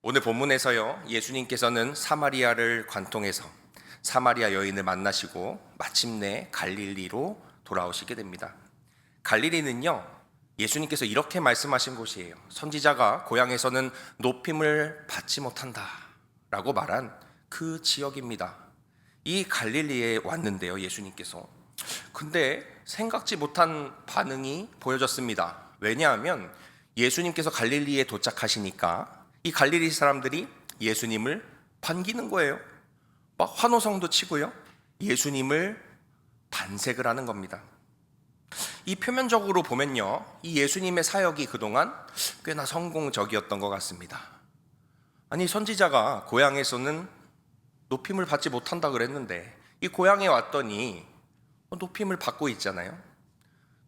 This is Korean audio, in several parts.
오늘 본문에서요, 예수님께서는 사마리아를 관통해서 사마리아 여인을 만나시고 마침내 갈릴리로 돌아오시게 됩니다. 갈릴리는요, 예수님께서 이렇게 말씀하신 곳이에요. 선지자가 고향에서는 높임을 받지 못한다 라고 말한 그 지역입니다. 이 갈릴리에 왔는데요, 예수님께서. 근데 생각지 못한 반응이 보여졌습니다. 왜냐하면 예수님께서 갈릴리에 도착하시니까 이 갈릴리 사람들이 예수님을 반기는 거예요. 막 환호성도 치고요, 예수님을 반색을 하는 겁니다. 이 표면적으로 보면요, 이 예수님의 사역이 그동안 꽤나 성공적이었던 것 같습니다. 아니, 선지자가 고향에서는 높임을 받지 못한다 그랬는데 이 고향에 왔더니 높임을 받고 있잖아요.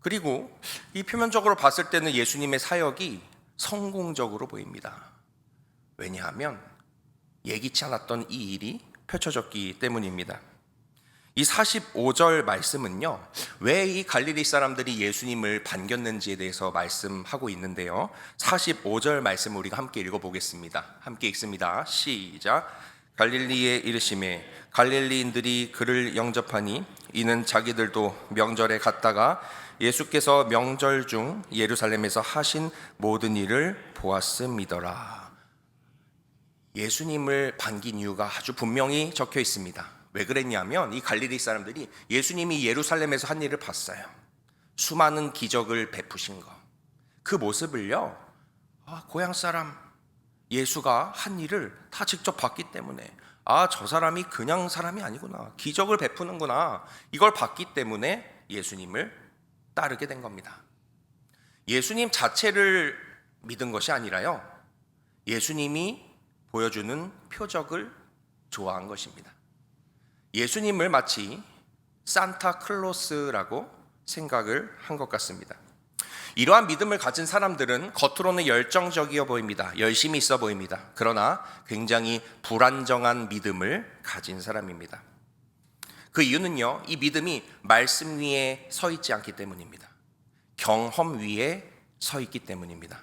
그리고 이 표면적으로 봤을 때는 예수님의 사역이 성공적으로 보입니다. 왜냐하면 예기치 않았던 이 일이 펼쳐졌기 때문입니다. 이 45절 말씀은요, 왜 이 갈릴리 사람들이 예수님을 반겼는지에 대해서 말씀하고 있는데요, 45절 말씀을 우리가 함께 읽어보겠습니다. 함께 읽습니다. 시작. 갈릴리에 이르시매 갈릴리인들이 그를 영접하니 이는 자기들도 명절에 갔다가 예수께서 명절 중 예루살렘에서 하신 모든 일을 보았음이더라. 예수님을 반긴 이유가 아주 분명히 적혀 있습니다. 왜 그랬냐면 이 갈릴리 사람들이 예수님이 예루살렘에서 한 일을 봤어요. 수많은 기적을 베푸신 거. 그 모습을요, 고향 사람 예수가 한 일을 다 직접 봤기 때문에 저 사람이 그냥 사람이 아니구나, 기적을 베푸는구나, 이걸 봤기 때문에 예수님을 따르게 된 겁니다. 예수님 자체를 믿은 것이 아니라요, 예수님이 보여주는 표적을 좋아한 것입니다. 예수님을 마치 산타클로스라고 생각을 한 것 같습니다. 이러한 믿음을 가진 사람들은 겉으로는 열정적이어 보입니다. 열심히 있어 보입니다. 그러나 굉장히 불안정한 믿음을 가진 사람입니다. 그 이유는요, 이 믿음이 말씀 위에 서 있지 않기 때문입니다. 경험 위에 서 있기 때문입니다.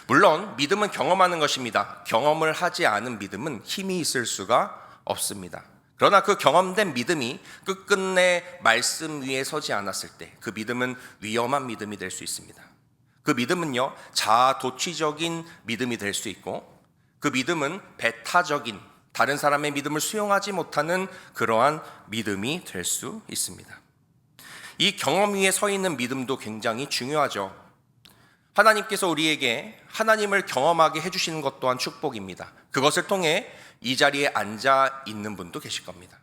물론 믿음은 경험하는 것입니다. 경험을 하지 않은 믿음은 힘이 있을 수가 없습니다. 그러나 그 경험된 믿음이 끝끝내 말씀 위에 서지 않았을 때 그 믿음은 위험한 믿음이 될 수 있습니다. 그 믿음은요, 자아도취적인 믿음이 될 수 있고, 그 믿음은 배타적인, 다른 사람의 믿음을 수용하지 못하는 그러한 믿음이 될 수 있습니다. 이 경험 위에 서 있는 믿음도 굉장히 중요하죠. 하나님께서 우리에게 하나님을 경험하게 해주시는 것 또한 축복입니다. 그것을 통해 이 자리에 앉아 있는 분도 계실 겁니다.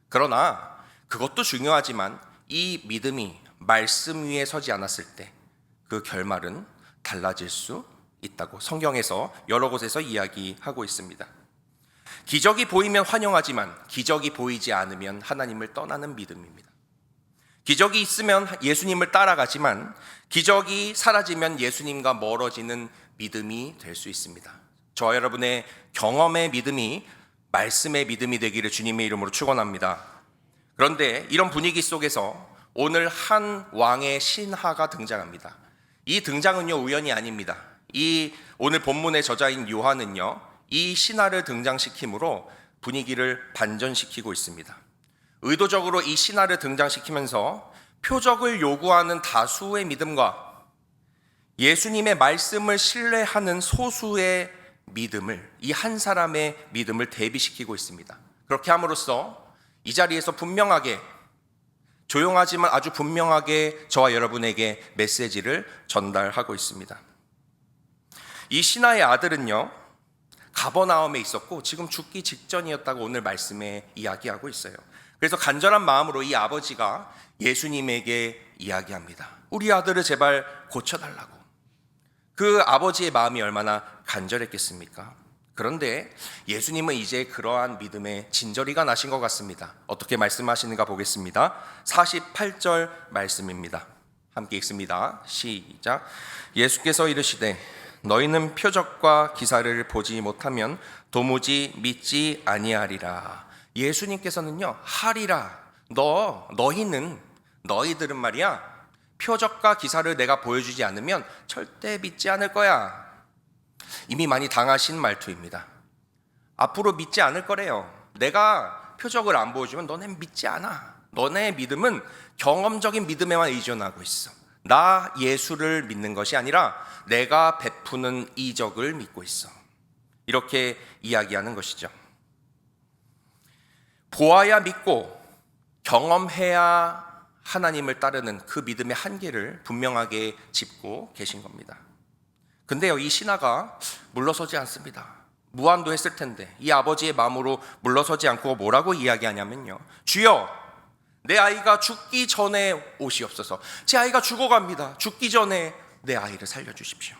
그러나 그것도 중요하지만 이 믿음이 말씀 위에 서지 않았을 때 그 결말은 달라질 수 있다고 성경에서 여러 곳에서 이야기하고 있습니다. 기적이 보이면 환영하지만 기적이 보이지 않으면 하나님을 떠나는 믿음입니다. 기적이 있으면 예수님을 따라가지만 기적이 사라지면 예수님과 멀어지는 믿음이 될 수 있습니다. 저와 여러분의 경험의 믿음이 말씀의 믿음이 되기를 주님의 이름으로 축원합니다. 그런데 이런 분위기 속에서 오늘 한 왕의 신하가 등장합니다. 이 등장은요, 우연이 아닙니다. 이 오늘 본문의 저자인 요한은요, 이 신하를 등장시킴으로 분위기를 반전시키고 있습니다. 의도적으로 이 신하를 등장시키면서 표적을 요구하는 다수의 믿음과 예수님의 말씀을 신뢰하는 소수의 믿음을, 이 한 사람의 믿음을 대비시키고 있습니다. 그렇게 함으로써 이 자리에서 분명하게, 조용하지만 아주 분명하게 저와 여러분에게 메시지를 전달하고 있습니다. 이 신하의 아들은요, 가버나움에 있었고 지금 죽기 직전이었다고 오늘 말씀에 이야기하고 있어요. 그래서 간절한 마음으로 이 아버지가 예수님에게 이야기합니다. 우리 아들을 제발 고쳐달라고. 그 아버지의 마음이 얼마나 간절했겠습니까? 그런데 예수님은 이제 그러한 믿음에 진저리가 나신 것 같습니다. 어떻게 말씀하시는가 보겠습니다. 48절 말씀입니다. 함께 읽습니다. 시작. 예수께서 이르시되 너희는 표적과 기사를 보지 못하면 도무지 믿지 아니하리라. 예수님께서는요, 하리라. 너희들은 말이야, 표적과 기사를 내가 보여주지 않으면 절대 믿지 않을 거야. 이미 많이 당하신 말투입니다. 앞으로 믿지 않을 거래요. 내가 표적을 안 보여주면 너넨 믿지 않아. 너네 믿음은 경험적인 믿음에만 의존하고 있어. 나 예수를 믿는 것이 아니라 내가 베푸는 이적을 믿고 있어. 이렇게 이야기하는 것이죠. 보아야 믿고 경험해야 하나님을 따르는 그 믿음의 한계를 분명하게 짚고 계신 겁니다. 근데요, 이 신하가 물러서지 않습니다. 무안도 했을 텐데 이 아버지의 마음으로 물러서지 않고 뭐라고 이야기하냐면요, 주여, 내 아이가 죽기 전에 오시옵소서. 제 아이가 죽어갑니다. 죽기 전에 내 아이를 살려주십시오.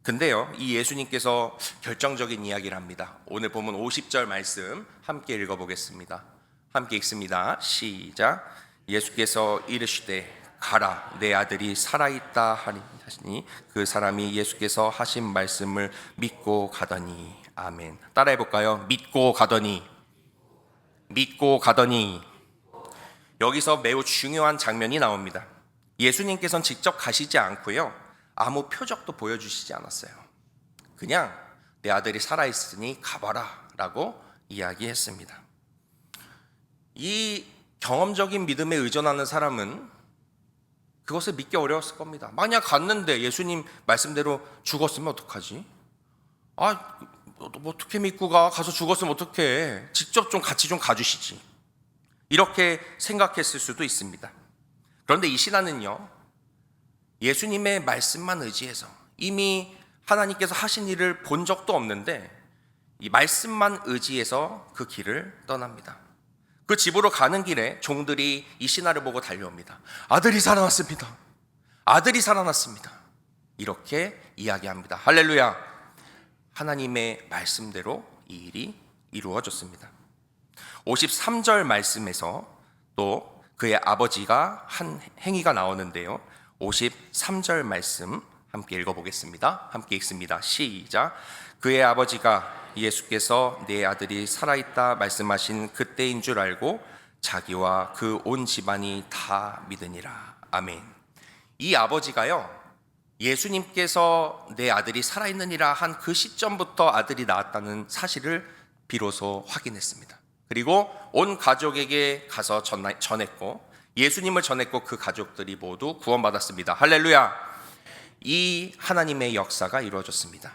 근데요, 이 예수님께서 결정적인 이야기를 합니다. 오늘 보면 50절 말씀 함께 읽어보겠습니다. 함께 읽습니다. 시작. 예수께서 이르시되 가라, 내 아들이 살아있다 하시니 그 사람이 예수께서 하신 말씀을 믿고 가더니. 아멘. 따라해 볼까요? 믿고 가더니. 믿고 가더니. 여기서 매우 중요한 장면이 나옵니다. 예수님께서는 직접 가시지 않고요, 아무 표적도 보여주시지 않았어요. 그냥 내 아들이 살아있으니 가봐라 라고 이야기했습니다. 이 경험적인 믿음에 의존하는 사람은 그것을 믿기 어려웠을 겁니다. 만약 갔는데 예수님 말씀대로 죽었으면 어떡하지? 뭐 어떻게 믿고 가서 죽었으면 어떡해? 직접 좀 같이 좀 가주시지. 이렇게 생각했을 수도 있습니다. 그런데 이 신하는요, 예수님의 말씀만 의지해서 이미 하나님께서 하신 일을 본 적도 없는데 이 말씀만 의지해서 그 길을 떠납니다. 그 집으로 가는 길에 종들이 이 신하를 보고 달려옵니다. 아들이 살아났습니다. 아들이 살아났습니다. 이렇게 이야기합니다. 할렐루야. 하나님의 말씀대로 이 일이 이루어졌습니다. 53절 말씀에서 또 그의 아버지가 한 행위가 나오는데요, 53절 말씀 함께 읽어보겠습니다. 함께 읽습니다. 시작. 그의 아버지가 예수께서 내 아들이 살아있다 말씀하신 그때인 줄 알고 자기와 그 온 집안이 다 믿으니라. 아멘. 이 아버지가요, 예수님께서 내 아들이 살아있느니라 한 그 시점부터 아들이 낳았다는 사실을 비로소 확인했습니다. 그리고 온 가족에게 가서 전했고, 예수님을 전했고, 그 가족들이 모두 구원받았습니다. 할렐루야. 이 하나님의 역사가 이루어졌습니다.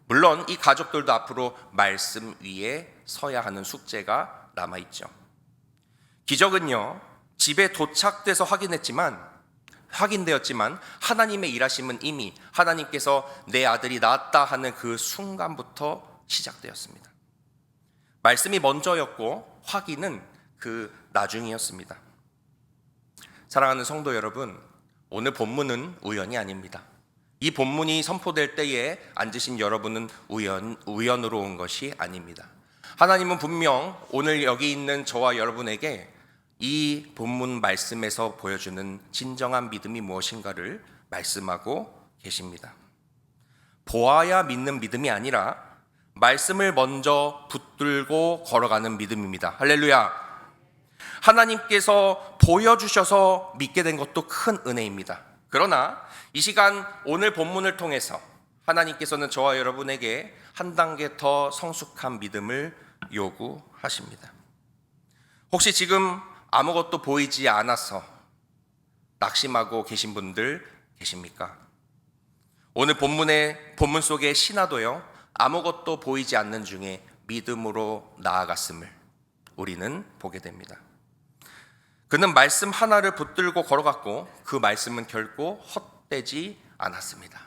물론 이 가족들도 앞으로 말씀 위에 서야 하는 숙제가 남아있죠. 기적은요, 집에 도착돼서 확인되었지만 하나님의 일하심은 이미 하나님께서 내 아들이 낳았다 하는 그 순간부터 시작되었습니다. 말씀이 먼저였고 확인은 그 나중이었습니다. 사랑하는 성도 여러분, 오늘 본문은 우연이 아닙니다. 이 본문이 선포될 때에 앉으신 여러분은 우연으로 온 것이 아닙니다. 하나님은 분명 오늘 여기 있는 저와 여러분에게 이 본문 말씀에서 보여주는 진정한 믿음이 무엇인가를 말씀하고 계십니다. 보아야 믿는 믿음이 아니라 말씀을 먼저 붙들고 걸어가는 믿음입니다. 할렐루야. 하나님께서 보여주셔서 믿게 된 것도 큰 은혜입니다. 그러나 이 시간 오늘 본문을 통해서 하나님께서는 저와 여러분에게 한 단계 더 성숙한 믿음을 요구하십니다. 혹시 지금 아무것도 보이지 않아서 낙심하고 계신 분들 계십니까? 오늘 본문 속의 신하도요, 아무것도 보이지 않는 중에 믿음으로 나아갔음을 우리는 보게 됩니다. 그는 말씀 하나를 붙들고 걸어갔고 그 말씀은 결코 헛되지 않았습니다.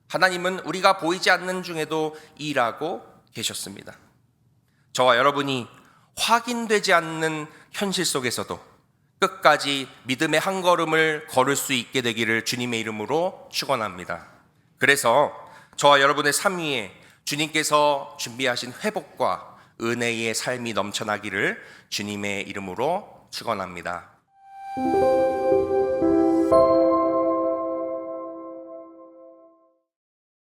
하나님은 우리가 보이지 않는 중에도 일하고 계셨습니다. 저와 여러분이 확인되지 않는 현실 속에서도 끝까지 믿음의 한 걸음을 걸을 수 있게 되기를 주님의 이름으로 축원합니다. 그래서 저와 여러분의 삶 위에 주님께서 준비하신 회복과 은혜의 삶이 넘쳐나기를 주님의 이름으로 축원합니다.